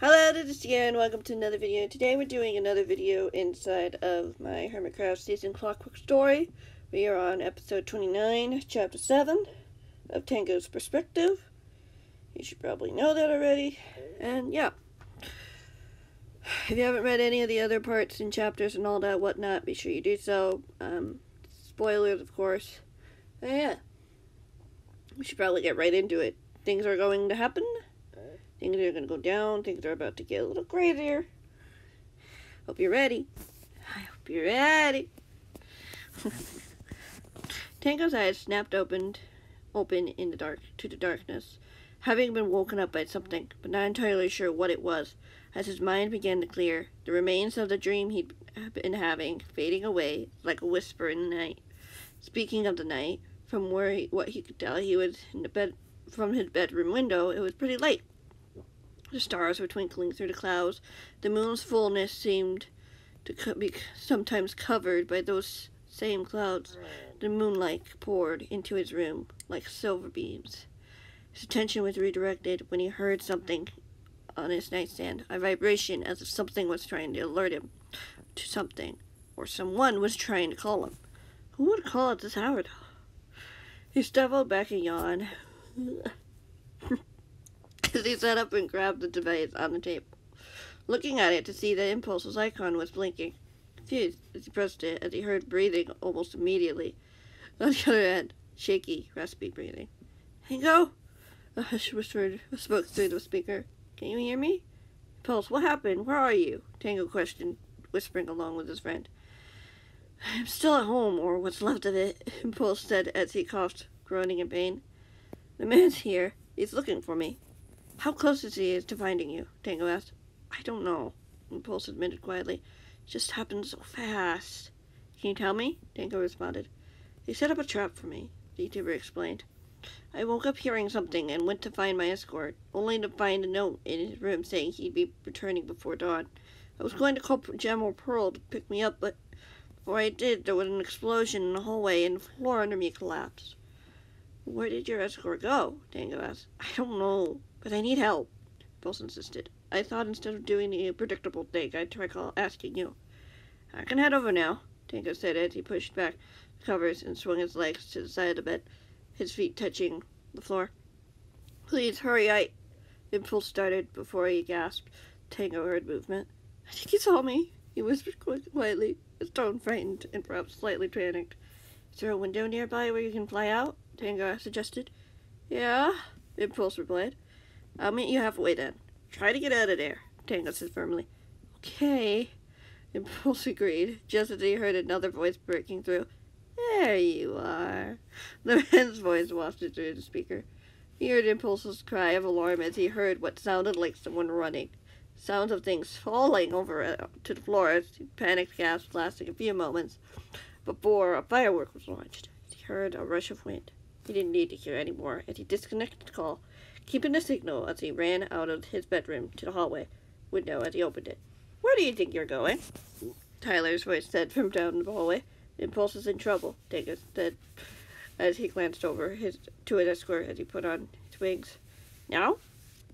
Hello, this is Tia, and welcome to another video. Today we're doing another video inside of my Hermitcraft season Clockwork story. We are on episode 29, chapter 7 of Tango's Perspective. You should probably know that already. And yeah, if you haven't read any of the other parts and chapters and all that whatnot, be sure you do so. Spoilers, of course. But yeah, we should probably get right into it. Things are going to happen. Things are going to go down. Things are about to get a little crazier. Hope you're ready. I hope you're ready. Tango's eyes snapped open in the dark to the darkness, having been woken up by something, but not entirely sure what it was. As his mind began to clear, the remains of the dream he'd been having fading away like a whisper in the night. Speaking of the night, from what he could tell, he was in the bed from his bedroom window. It was pretty late. The stars were twinkling through the clouds. The moon's fullness seemed to be sometimes covered by those same clouds. The moonlight poured into his room like silver beams. His attention was redirected when he heard something on his nightstand, a vibration as if something was trying to alert him to something, or someone was trying to call him. Who would call at this hour, though? He stumbled back and yawned as he sat up and grabbed the device on the table, looking at it to see that Impulse's icon was blinking. Confused as he pressed it, as he heard breathing almost immediately. On the other end, shaky, raspy breathing. Tango? A hush spoke through the speaker. Can you hear me? Impulse, what happened? Where are you? Tango questioned, whispering along with his friend. I'm still at home, or what's left of it, Impulse said as he coughed, groaning in pain. The man's here. He's looking for me. How close is he to finding you? Tango asked. I don't know, Impulse admitted quietly. It just happened so fast. Can you tell me? Tango responded. He set up a trap for me, the YouTuber explained. I woke up hearing something and went to find my escort, only to find a note in his room saying he'd be returning before dawn. I was going to call Gem or Pearl to pick me up, but before I did, there was an explosion in the hallway and the floor under me collapsed. Where did your escort go? Tango asked. I don't know, but I need help, Impulse insisted. I thought instead of doing the predictable thing, I'd try asking you. I can head over now, Tango said as he pushed back the covers and swung his legs to the side of the bed, his feet touching the floor. Please, hurry, Impulse started before he gasped. Tango heard movement. I think he saw me, he whispered quietly, his tone frightened and perhaps slightly panicked. Is there a window nearby where you can fly out? Tango suggested. Yeah, Impulse replied. I'll meet you halfway then. Try to get out of there, Tango said firmly. Okay, Impulse agreed, just as he heard another voice breaking through. There you are. The man's voice wafted through the speaker. He heard Impulse's cry of alarm as he heard what sounded like someone running. Sounds of things falling over to the floor as panicked gasps lasting a few moments before a firework was launched. He heard a rush of wind. He didn't need to hear any more as he disconnected the call, keeping the signal as he ran out of his bedroom to the hallway window as he opened it. Where do you think you're going? Tyler's voice said from down the hallway. Impulse is in trouble, Tango said as he glanced over to his escort as he put on his wings. Now?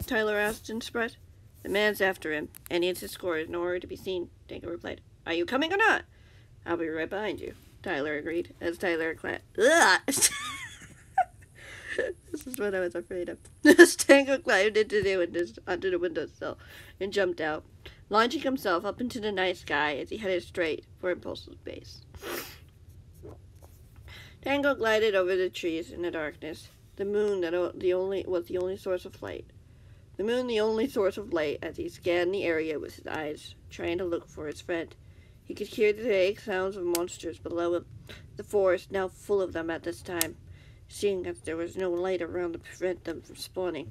Tyler asked in surprise. The man's after him, and his escort is nowhere to be seen, Tango replied. Are you coming or not? I'll be right behind you, Tyler agreed, as Tyler clapped. This is what I was afraid of. Tango climbed onto the windowsill and jumped out, launching himself up into the night sky as he headed straight for Impulse's base. Tango glided over the trees in the darkness, the moon was the only source of light. The moon the only source of light as he scanned the area with his eyes, trying to look for his friend. He could hear the vague sounds of monsters below him, the forest now full of them at this time, seeing as there was no light around to prevent them from spawning.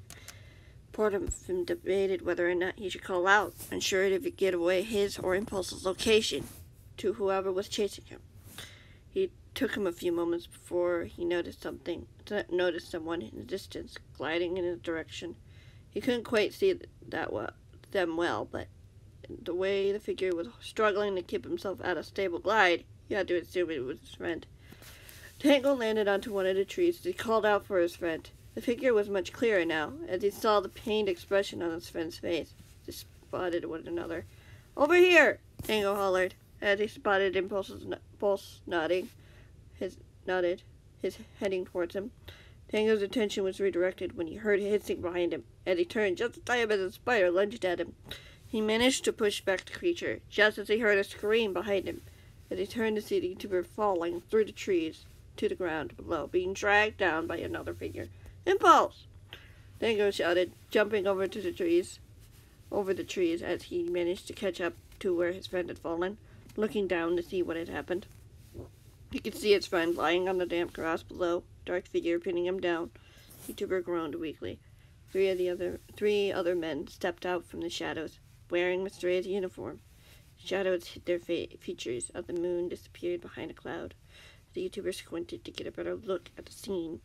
Part of him debated whether or not he should call out, unsure if he could get away his or Impulse's location to whoever was chasing him. It took him a few moments before he noticed someone in the distance, gliding in his direction. He couldn't quite see them well, but the way the figure was struggling to keep himself at a stable glide, he had to assume it was his friend. Tango landed onto one of the trees as he called out for his friend. The figure was much clearer now, as he saw the pained expression on his friend's face. spotted one another. "Over here!" Tango hollered, as he spotted Impulse nodding, his heading towards him. Tango's attention was redirected when he heard hissing behind him, as he turned just in time as a spider lunged at him. He managed to push back the creature, just as he heard a scream behind him, as he turned to see the YouTuber falling through the trees to the ground below, being dragged down by another figure. "Impulse!" Tango shouted, jumping over the trees as he managed to catch up to where his friend had fallen, looking down to see what had happened. He could see his friend lying on the damp grass below, dark figure pinning him down. YouTuber groaned weakly. Three other men stepped out from the shadows, wearing Mr. A's uniform. Shadows hid their features as the moon disappeared behind a cloud. The YouTuber squinted to get a better look at the scene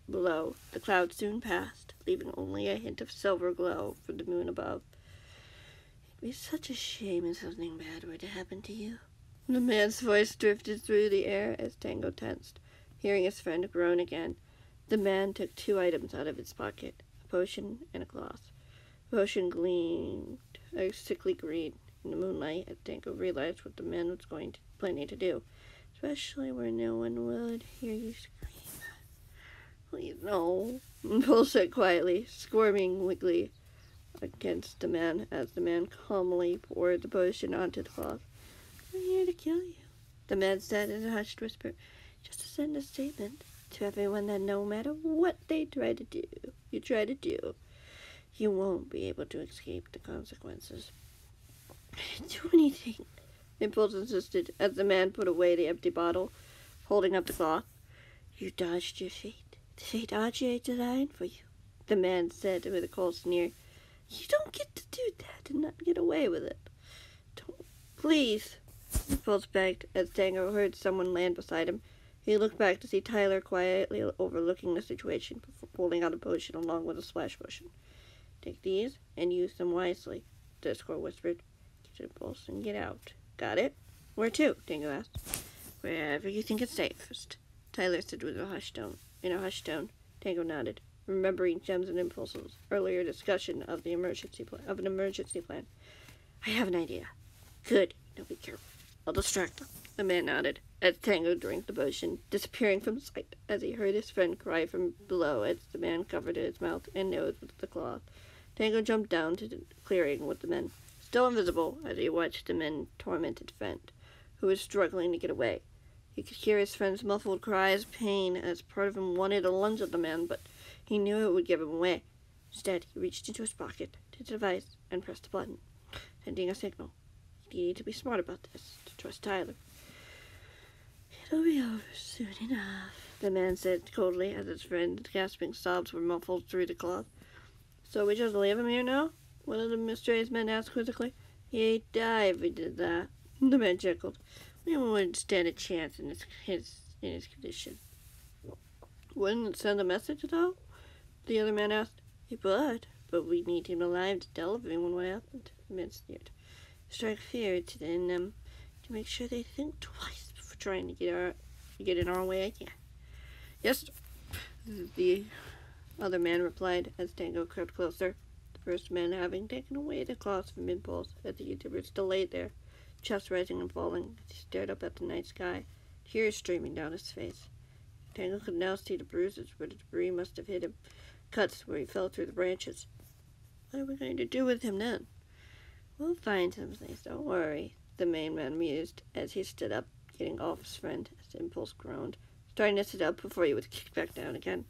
below. The cloud soon passed, leaving only a hint of silver glow from the moon above. "It'd be such a shame if something bad were to happen to you." The man's voice drifted through the air as Tango tensed, hearing his friend groan again. The man took 2 items out of his pocket, a potion and a cloth. The potion gleamed a sickly green in the moonlight as Tango realized what the man was planning to do, especially where no one would hear you scream. "Please, no," Impulse said quietly, squirming weakly against the man as the man calmly poured the potion onto the cloth. "I'm here to kill you," the man said in a hushed whisper, "just to send a statement to everyone that no matter what you try to do, you won't be able to escape the consequences." "I didn't do anything," Impulse insisted as the man put away the empty bottle, holding up the cloth. "You dodged your fate. The fate RJ designed for you," the man said with a cold sneer. "You don't get to do that and not get away with it." "Don't, please," Impulse begged as Tango heard someone land beside him. He looked back to see Tyler quietly overlooking the situation before pulling out a potion along with a splash potion. "Take these and use them wisely," the escort whispered. "Get Impulse and get out. Got it?" "Where to?" Tango asked. "Wherever you think it's safest," Tyler said with a hushed tone. In a hushed tone, Tango nodded, remembering Gem's and Impulse's earlier discussion of an emergency plan. "I have an idea." "Good. Now be careful. I'll distract them." The man nodded as Tango drank the potion, disappearing from sight as he heard his friend cry from below as the man covered his mouth and nose with the cloth. Tango jumped down to the clearing with the men, still invisible, as he watched the men's tormented friend, who was struggling to get away. He could hear his friend's muffled cries of pain as part of him wanted to lunge at the man, but he knew it would give him away. Instead, he reached into his pocket, to the device, and pressed a button, sending a signal. He needed to be smart about this, to trust Tyler. "It'll be over soon enough," the man said coldly as his friend's gasping sobs were muffled through the cloth. "So we just leave him here now?" one of the mysterious men asked quizzically. "He'd die if we did that," the man chuckled. "We wouldn't stand a chance in his condition." "Wouldn't it send a message, though?" the other man asked. "It would, but we need him alive to tell everyone what happened," the man sneered. "Strike fear into them to make sure they think twice before trying to get in our way again." "Yes, sir," the other man replied as Tango crept closer, the first man having taken away the cloth from Impulse as the YouTuber still lay there, chest rising and falling as he stared up at the night sky, tears streaming down his face. Tango could now see the bruises where the debris must have hit him, cuts where he fell through the branches. "What are we going to do with him then?" "We'll find some place, don't worry," the main man mused as he stood up, getting off his friend as Impulse groaned, starting to sit up before he was kicked back down again.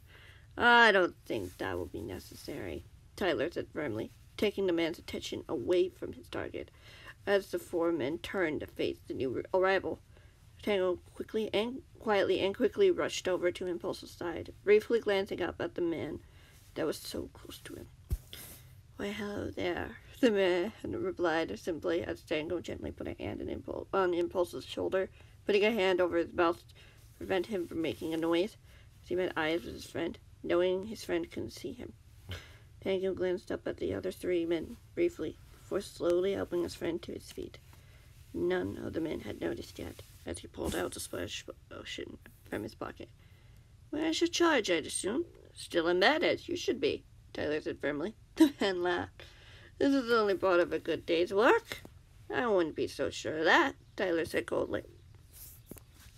"I don't think that will be necessary," Tyler said firmly, taking the man's attention away from his target, as the 4 men turned to face the new arrival. Tango quickly rushed over to Impulse's side, briefly glancing up at the man that was so close to him. "Why, hello there," the man replied simply as Tango gently put a hand on Impulse's shoulder, putting a hand over his mouth to prevent him from making a noise, as he met eyes with his friend, knowing his friend couldn't see him. Tango glanced up at the other 3 men briefly, before slowly helping his friend to his feet. None of the men had noticed yet, as he pulled out the splash potion from his pocket. "Where's your charge, I'd assume? Still in bed, as you should be," Tyler said firmly. The man laughed. This is only part of a good day's work. I wouldn't be so sure of that, Tyler said coldly.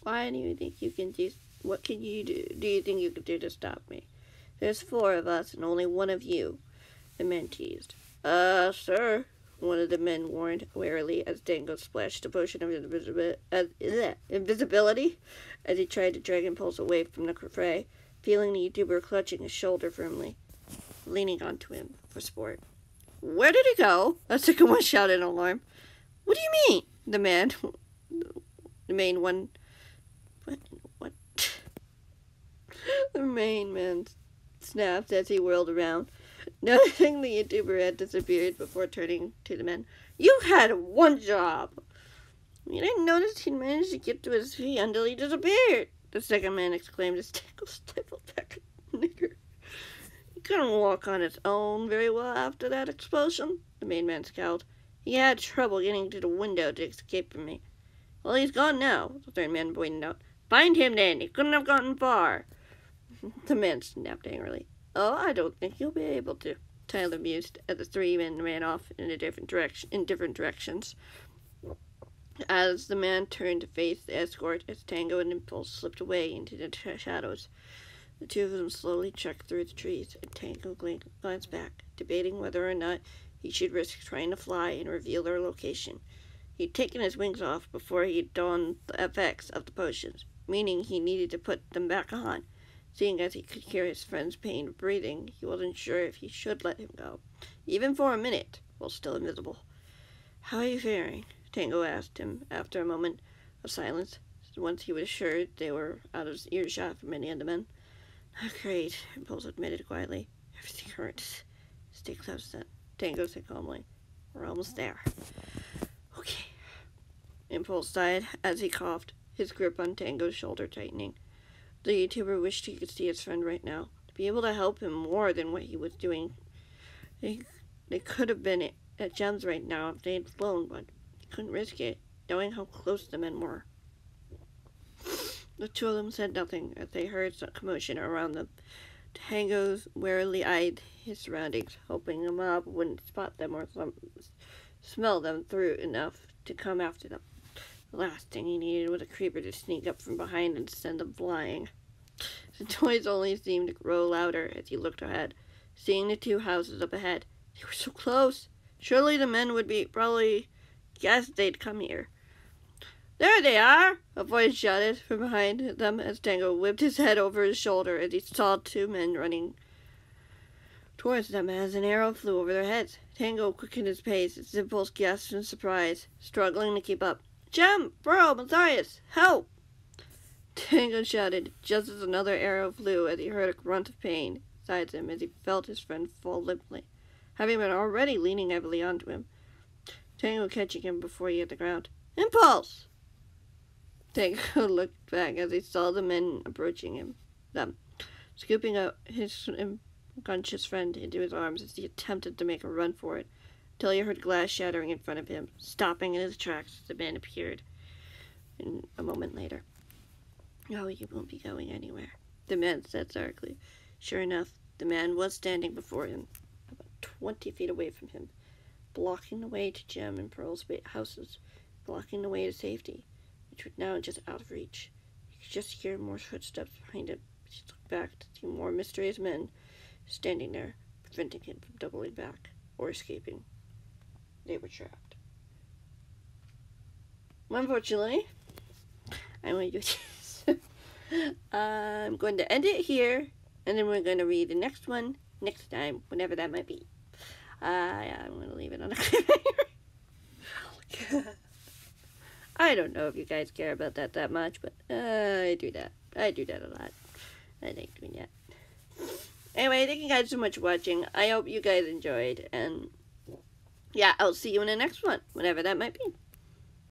Why do you think you can do? What can you do? Do you think you can do to stop me? There's 4 of us and only 1 of you, the man teased. Sir, one of the men warned warily as Tango splashed a potion of invisibility as he tried to drag Impulse away from the fray, feeling the YouTuber clutching his shoulder firmly, leaning onto him for support. Where did he go? A second one shouted in alarm. What do you mean? The main one... What? The main man snapped as he whirled around, noticing the YouTuber had disappeared before turning to the men. You had one job! You didn't notice he managed to get to his feet until he disappeared, the second man exclaimed as Tango stifled back a nigger. He couldn't walk on his own very well after that explosion, the main man scowled. He had trouble getting to the window to escape from me. Well, he's gone now, the third man pointed out. Find him then, he couldn't have gotten far. The man snapped angrily. Oh, I don't think you'll be able to, Tyler mused as the 3 men ran off in different directions. As the man turned to face the escort, as Tango and Impulse slipped away into the shadows, the 2 of them slowly trekked through the trees, and Tango glanced back, debating whether or not he should risk trying to fly and reveal their location. He'd taken his wings off before he'd donned the effects of the potions, meaning he needed to put them back on. Seeing as he could hear his friend's pained breathing, he wasn't sure if he should let him go, even for a minute, while still invisible. How are you faring? Tango asked him after a moment of silence, once he was assured they were out of earshot from any of the men. Not great, Impulse admitted quietly. Everything hurts. Stay close then, Tango said calmly. We're almost there. Okay. Impulse sighed as he coughed, his grip on Tango's shoulder tightening. The YouTuber wished he could see his friend right now, to be able to help him more than what he was doing. They could have been at Gems right now if they had flown, but he couldn't risk it, knowing how close the men were. The 2 of them said nothing as they heard some commotion around them. Tango warily eyed his surroundings, hoping a mob wouldn't spot them or smell them through enough to come after them. The last thing he needed was a creeper to sneak up from behind and send them flying. The noise only seemed to grow louder as he looked ahead, seeing the 2 houses up ahead. They were so close. Surely the men would probably guessed they'd come here. There they are! A voice shouted from behind them as Tango whipped his head over his shoulder as he saw 2 men running towards them as an arrow flew over their heads. Tango quickened his pace as Impulse gasped in surprise, struggling to keep up. Gem! Bro! Matthias! Help! Tango shouted, just as another arrow flew as he heard a grunt of pain beside him as he felt his friend fall limply, having been already leaning heavily onto him. Tango catching him before he hit the ground. Impulse! Tango looked back as he saw the men approaching them, scooping up his unconscious friend into his arms as he attempted to make a run for it, until he heard glass shattering in front of him, stopping in his tracks as the man appeared a moment later. No, you won't be going anywhere, the man said darkly. Sure enough, the man was standing before him, about 20 feet away from him, blocking the way to Gem and Pearl's houses, blocking the way to safety, which was now just out of reach. He could just hear more footsteps behind him. He looked back to see more mysterious men standing there, preventing him from doubling back or escaping. They were trapped. Unfortunately, I'm going to do this. I'm going to end it here, and then we're going to read the next one next time, whenever that might be. Yeah, I'm going to leave it on a cliffhanger. I don't know if you guys care about that much, but I do that. I do that a lot. I like doing that. Anyway, thank you guys so much for watching. I hope you guys enjoyed, and yeah, I'll see you in the next one, whenever that might be.